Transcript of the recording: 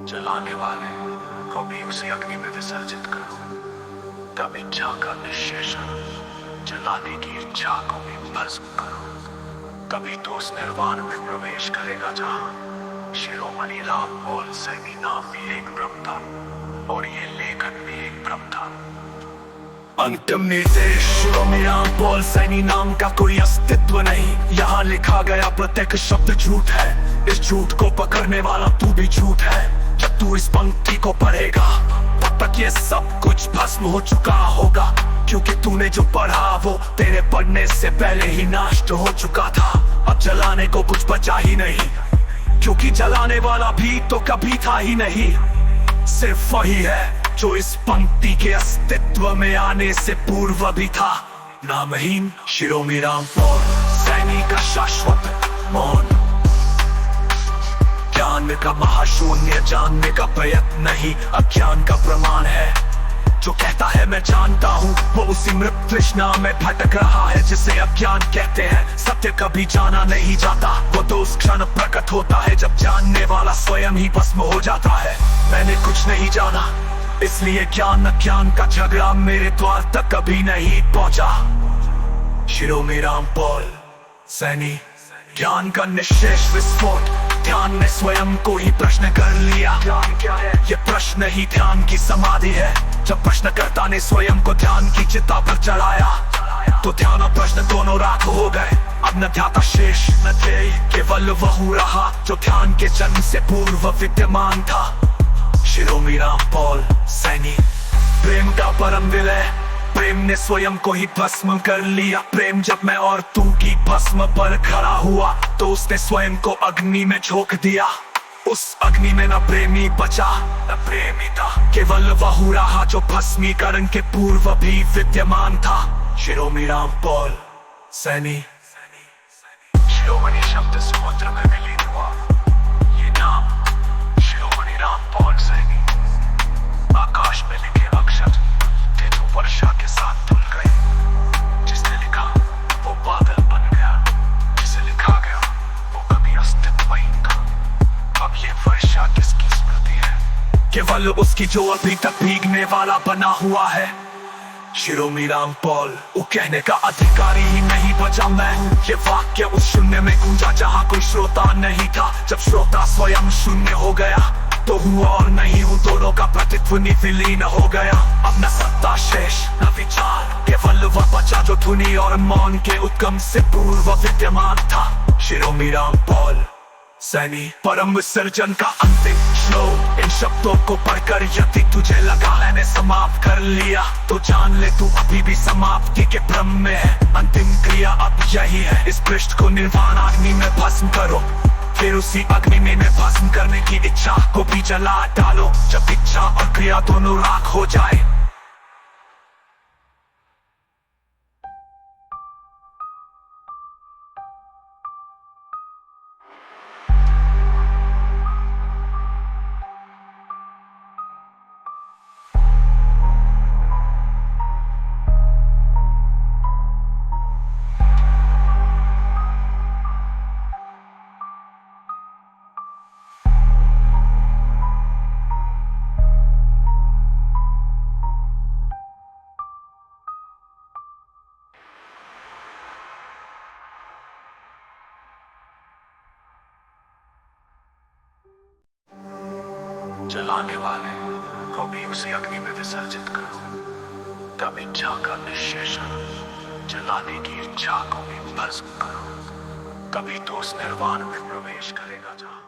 जलाने वाले को भी उसी अग्नि में विसर्जित करो। तब इच्छा का निश्शेषण, जलाने की इच्छा को भी भस्म करो। तभी तो उस निर्वाण में प्रवेश करेगा जहाँ शिरोमणि राम पॉल सैनी नाम भी एक ब्रह्म था और ये लेखन भी एक ब्रह्म था। अंतिम निर्देश, शिरोमणि राम पॉल सैनी नाम का कोई अस्तित्व नहीं। यहाँ लिखा गया प्रत्येक शब्द झूठ है। इस झूठ को पकड़ने वाला तू भी झूठ है। जब तू इस पंक्ति को पढ़ेगा तब तक ये सब कुछ भस्म हो चुका होगा, क्योंकि तूने जो पढ़ा वो तेरे पढ़ने से पहले ही नष्ट हो चुका था। अब जलाने को कुछ बचा ही नहीं, क्योंकि जलाने वाला भी तो कभी था ही नहीं। सिर्फ वही है जो इस पंक्ति के अस्तित्व में आने से पूर्व भी था। नामहीन शिरोमणि राम पॉल सैनी का शाश्वत मौन, ज्ञान का महाशून्य जानने का प्रयत्न नहीं, अज्ञान का प्रमाण है। जो कहता है मैं जानता हूँ वो उसी मृत तृष्णा में भटक रहा है जिसे अज्ञान कहते हैं। सत्य कभी जाना नहीं जाता, वो तो उस क्षण प्रकट होता है जब जानने वाला स्वयं ही भस्म हो जाता है। मैंने कुछ नहीं जाना, इसलिए ज्ञान अज्ञान का झगड़ा मेरे द्वार तक कभी नहीं पहुंचा। शिरोमणि राम पॉल सैनी। ज्ञान का निश्शेष विस्फोट, ध्यान ने स्वयं को ही प्रश्न कर लिया। ध्यान क्या है? ये प्रश्न ही ध्यान की समाधि है। जब प्रश्नकर्ता ने स्वयं को ध्यान की चिता पर चढ़ाया तो ध्यान और प्रश्न दोनों राख हो गए। अब न ध्याता शेष न ध्येय, केवल वह रहा जो ध्यान के जन्म से पूर्व विद्यमान था। शिरोमणि राम पॉल सैनी। प्रेम का परम विलय, प्रेम ने स्वयं को ही भस्म कर लिया। प्रेम जब मैं और तू की भस्म पर खड़ा हुआ तो उसने स्वयं को अग्नि में झोंक दिया। उस अग्नि में न प्रेमी बचा न प्रेमी था, केवल वह रहा जो भस्मीकरण के पूर्व भी विद्यमान था। शिरोमणि राम पॉल सैनी। शिरोमणि शब्द समुद्र में विलीन हुआ, ये नाम शिरोमणि राम पॉल सैनी। आकाश में लिखे अक्षर वर्षा के साथ धुल गए। जिसने लिखा वो बादल बन गया, जिसे लिखा गया वो कभी अस्तित्व ही था। अब ये वर्षा किसकी स्मृति है? केवल उसकी जो अभी तक भीगने वाला बना हुआ है। शिरोमणि राम पॉल, वो कहने का अधिकारी ही नहीं बचा मैं हूँ। ये वाक्य उस शून्य में गूंजा जहाँ कोई श्रोता नहीं था। जब श्रोता स्वयं शून्य हो गया तो हूँ और नहीं हूँ, दोनों का प्रतित्व विलीन हो गया। अब न सत्ता शेष न विचार, केवल वह बचा जो धुनी और मौन के उद्गम से पूर्व विद्यमान था। शिरोमणि राम पॉल सैनी। परम विसर्जन का अंतिम श्लोक, इन शब्दों को पढ़कर यदि तुझे लगा मैंने समाप्त कर लिया तो जान ले तू अभी भी समाप्ति के भ्रम में है। अंतिम क्रिया अब यही है, इस पृष्ठ को निर्वाण अग्नि में भस्म करो। फिर उसी अग्नि में भस्म करने की इच्छा को भी जला डालो। जब इच्छा और क्रिया दोनों राख हो जाए जलाने वाले को भी उसी अग्नि में विसर्जित करो। तब इच्छा का निश्शेषण, जलाने की इच्छा को भी भस्म करो। तभी तो उस निर्वाण में प्रवेश करेगा जहाँ